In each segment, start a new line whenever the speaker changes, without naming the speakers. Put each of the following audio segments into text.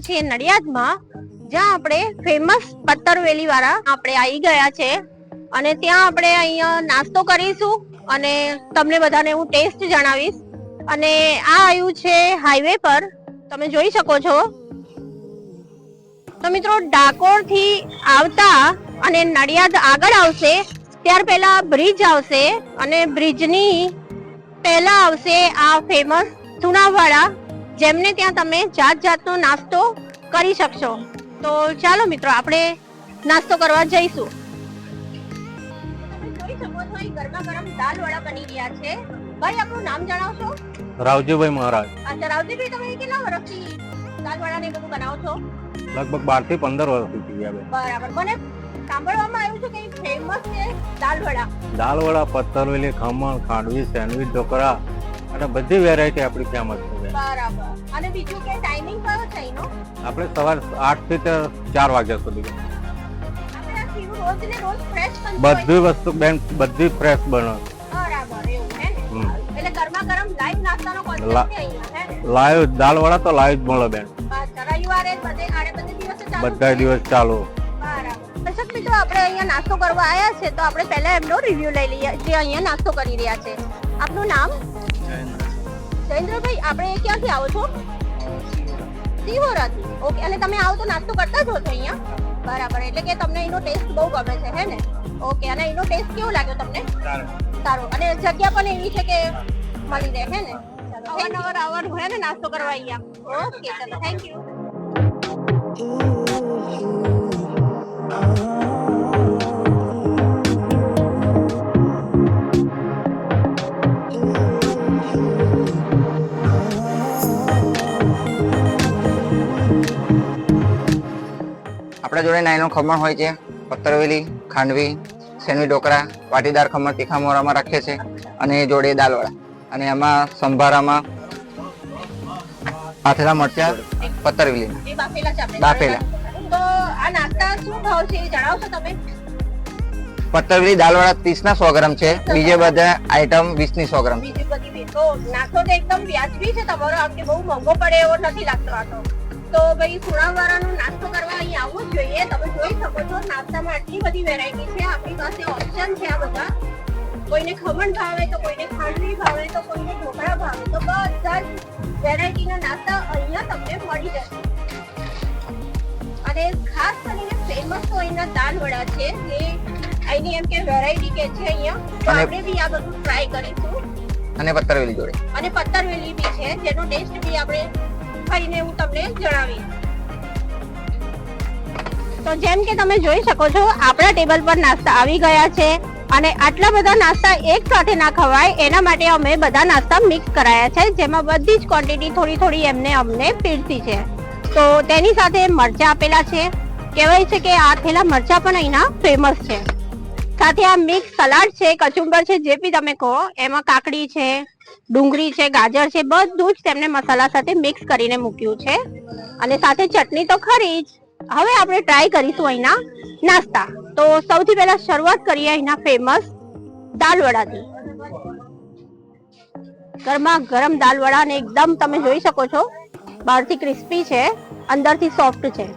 છીએ નડિયાદમાં, જ્યાં આપણે ફેમસ પત્તરવેલી વાળા આપણે આવી ગયા છે અને ત્યાં આપણે અહીંયા નાસ્તો કરીશું અને તમને બધાને હું ટેસ્ટ જણાવીશ. અને આ આવ્યું છે હાઈવે પર, તમે જોઈ શકો છો. તો મિત્રો, ડાકોર થી આવતા અને નડિયાદ આગળ આવશે ત્યાર પહેલા બ્રિજ આવશે અને બ્રિજની પહેલા આવશે આ ફેમસ સુનાવાડા, જેમને ત્યાં તમે જાત જાતનો નાસ્તો કરી શકશો. તો ચાલો મિત્રો, આપણે નાસ્તો કરવા જઈશું. તમે જોઈ શકો છો, અહીં ગરમા ગરમ દાલ વડા બની રહ્યા છે. ભાઈ, આપનું નામ જણાવશો?
રાવજીભાઈ મહારાજ.
અચ્છા રાવજીભાઈ, તમે કેટલા વર્ષથી દાલ વડા ને બધું બનાવો છો?
લગભગ 12 થી 15 વર્ષથી થઈ ગયા.
બરાબર. મને સાંભળવામાં આવ્યું છે કે ફેમસ છે દાલ વડા.
દાલ વડા, પત્તરવેલી, ખમણ, ખાંડવી, સેન્ડવીચ, ઢોકળા અને બધી વેરાયટી આપણી ફેમસ છે.
બરાબર. અને બીજું કે ટાઈમિંગ કયો છે એનો?
આપણે સવારે 8 થી 4 વાગ્યા સુધી.
આપણે આ સીવું રોજ ને રોજ ફ્રેશ બનતું હોય?
બધી વસ્તુ બેન, બધી ફ્રેશ બને.
બરાબર, એવું હે ને? એટલે ગરમા ગરમ લાઈવ નાસ્તાનો કોન્સેપ્ટ છે અહીંયા, હે ને?
લાઈવ દાલ વડા તો લાઈવ જ મળે બેન.
અચ્છા, રવિવારે બધે દિવસે ચાલુ?
બધા દિવસ ચાલુ.
બરાબર. દર્શક મિત્રો, આપણે અહીંયા નાસ્તો કરવા આવ્યા છે, તો આપણે પહેલા એમનો રિવ્યુ લઈ લઈએ, જે અહીંયા નાસ્તો કરી રહ્યા છે. આપનું નામ? જયેન્દ્રભાઈ. આપણે ક્યાંથી આવો છો? સિહોરાથી. ઓકે. અને તમે આવો તો નાસ્તો કરતા જ હો છો અહીંયા? બરાબર. એટલે કે તમને એનો ટેસ્ટ બહુ ગમે છે, હે ને? ઓકે. અને એનો ટેસ્ટ કેવો લાગ્યો તમને? સારો. અને જગ્યા પણ એવી છે કે મળી રહે, હે ને? અવારનવાર આવવાનું હે ને નાસ્તો કરવા અહીંયા? ઓકે, ચલો, થેન્ક યુ.
આપણા જોડે નાયનો ખમણ હોય છે, પત્તરવેલી, ખાંડવી, સેન્ડવીચ, ઢોકળા, વાટીદાર ખમણ તીખા મોરામાં રાખીએ છે, અને જોડે દાલવડા, અને એમાં સંભારામાં પાથેલા મરચા, પત્તરવેલી
એ બાફેલા છે આપણે?
બાફેલા.
તો આ નાસ્તા શું ભાવ છે એ જણાવશો તમે?
પત્તરવેલી દાલવડા 30 ના 100 ગ્રામ છે, બીજે બધા આઈટમ 20 ની 100 ગ્રામ.
બીજી બધી તો નાસ્તો તો એકદમ વ્યાજબી છે તમારો, આમ કે બહુ મોંઘો પડે એવો નથી લાગતો આ તો ભાઈ સુણાવાળાનો નાસ્તો કરવા અહીં આવવું જ જોઈએ. તમે જોઈ શકો છો, નાસ્તામાં આટલી બધી વેરાયટી છે, આપણી પાસે ઓપ્શન છે આ બધા. કોઈને ખમણ ભાવે તો કોઈને ખાંડવી ભાવે તો કોઈને ઢોકળા ભાવે, તો બધા જ વેરાયટીના નાસ્તા અહીંયા તમને મળી જશે. અને ખાસ કરીને ફેમસ તો અહીંના દાલ વડા છે, જે અહીંની એમ કે વેરાયટી કે છે અહીંયા, તો આપણે બી આ બધું ટ્રાય કરીશું.
અને પત્તરવેલી જોડે,
અને પત્તરવેલી બી છે, જેનો ટેસ્ટ બી આપણે ખાઈને હું તમને જણાવીશ. તો જેમ કે તમે જોઈ શકો છો, આપણા ટેબલ પર નાસ્તા આવી ગયા છે, અને આટલા બધા નાસ્તા એક સાથે ના ખવાય એના માટે અમે બધા નાસ્તા મિક્સ કરાયા છે, જેમાં બધી જ ક્વોન્ટિટી થોડી થોડી અમને પીરસી છે. તો તેની સાથે મરચા આપેલા છે. કહેવાય છે કે આ થેલા મરચા પણ અહીંના ફેમસ છે. સાથે આ મિક્સ સલાડ છે, કચુંબર છે, જે બી તમે કહો, એમાં કાકડી છે, ડુંગળી છે, ગાજર છે, બધું જ તેમને મસાલા સાથે મિક્સ કરીને મૂક્યું છે. અને સાથે ચટણી તો ખરી જ. હવે આપણે ટ્રાય કરીશું અહીંના નાસ્તા. તો સૌથી પહેલા શરૂઆત કરીએ અહીંના ફેમસ દાલ વડાથી. ગરમા ગરમ દાલ વડા, ને એકદમ તમે જોઈ શકો છો, બહારથી ક્રિસ્પી છે, અંદરથી સોફ્ટ છે.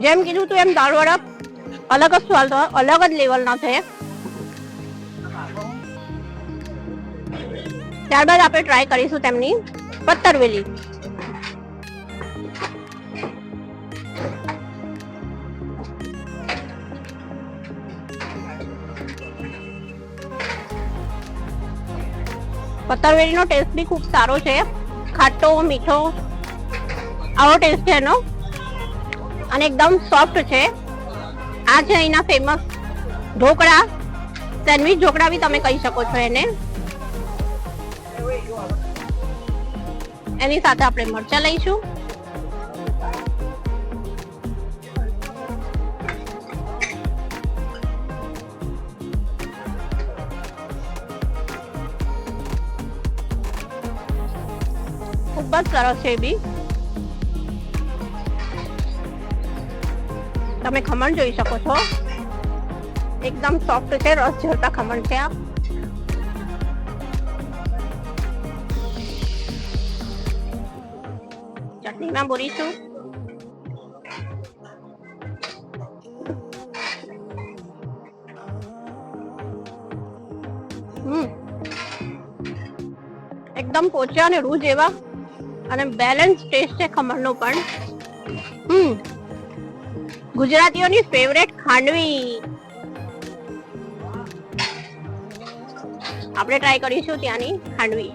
જેમ કીધું તું એમ દાળ વડા અલગ જ સ્વાદ, અલગ જ લેવલ ના છે. ત્યારબાદ આપણે ટ્રાય કરીશું તેમની પત્તરવેલી. પત્તરવેલીનો ટેસ્ટ બી ખૂબ સારો છે, ખાટો મીઠો આવો ટેસ્ટ છે એનો, અને એકદમ સોફ્ટ છે. આ છે અહીંના ફેમસ ઢોકળા, સેન્ડવીચ ઢોકળા બી તમે કહી શકો છો એને. એની સાથે આપણે મરચા લઈશું. ખૂબ જ સરસ છે એ બી. તમે ખમણ જોઈ શકો છો, એકદમ સોફ્ટ છે, રસ ઝરતા ખમણ છે આ. ચટણીમાં બોરીશું. એકદમ પોચા અને રૂ જેવા અને બેલેન્સ ટેસ્ટ છે ખમણનો પણ. ગુજરાતીઓની ફેવરેટ ખાંડવી આપણે ટ્રાય કરીશું ત્યાંની ખાંડવી.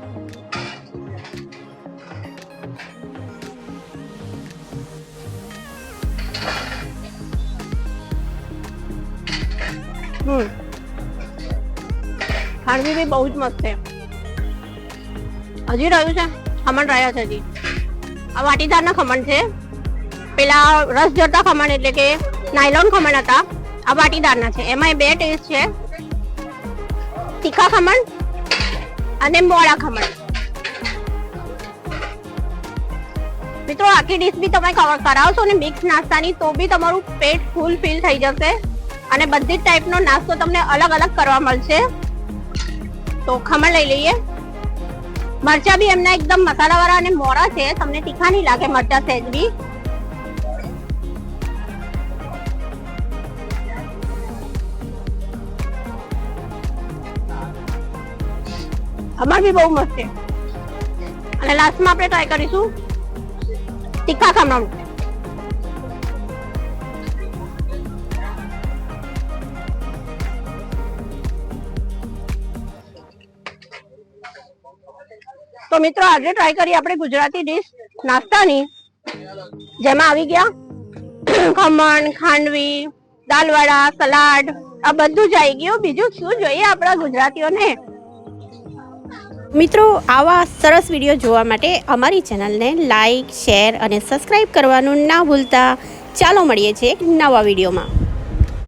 ખાંડવી બી બહુ જ મસ્ત છે. હજી રહ્યું છે ખમણ રહ્યા છે હજી. આ વાટીદારના ખમણ છે. પેલા રસ જરતા ખમણ એટલે કે નાયલોન ખમણ હતા, આ વાટીદારના છે. એમાં બે ટેસ્ટ છે, તીખા ખમણ અને મોળા ખમણ. મિત્રો આખી ડીશ બી તમે કરાવશો ને મિક્સ નાસ્તાની તો બી તમારું પેટ ફૂલ ફીલ થઈ જશે અને બધી જ ટાઈપનો નાસ્તો તમને અલગ અલગ કરવા મળશે. તો ખમણ લઈ લઈએ. મરચા બી એમના એકદમ મસાલાવાળા અને મોળા છે, તમને તીખા નહીં લાગે મરચા સહેજ બી. ખમણ બી બહુ મસ્ત છે. અને લાસ્ટમાં આપણે ટ્રાય કરીશું તીખા ખમણ. તો મિત્રો આજે ટ્રાય કરી આપણે ગુજરાતી ડીશ નાસ્તાની, જેમાં આવી ગયા ખમણ, ખાંડવી, દાલવડા, સલાડ, આ બધું જ આવી ગયું. બીજું શું જોઈએ આપણા ગુજરાતીઓને. મિત્રો આવા સરસ વિડીયો જોવા માટે અમારી ચેનલને લાઈક, શેર અને સબસ્ક્રાઈબ કરવાનું ના ભૂલતા. ચાલો મળીએ છીએ નવા વિડીયોમાં.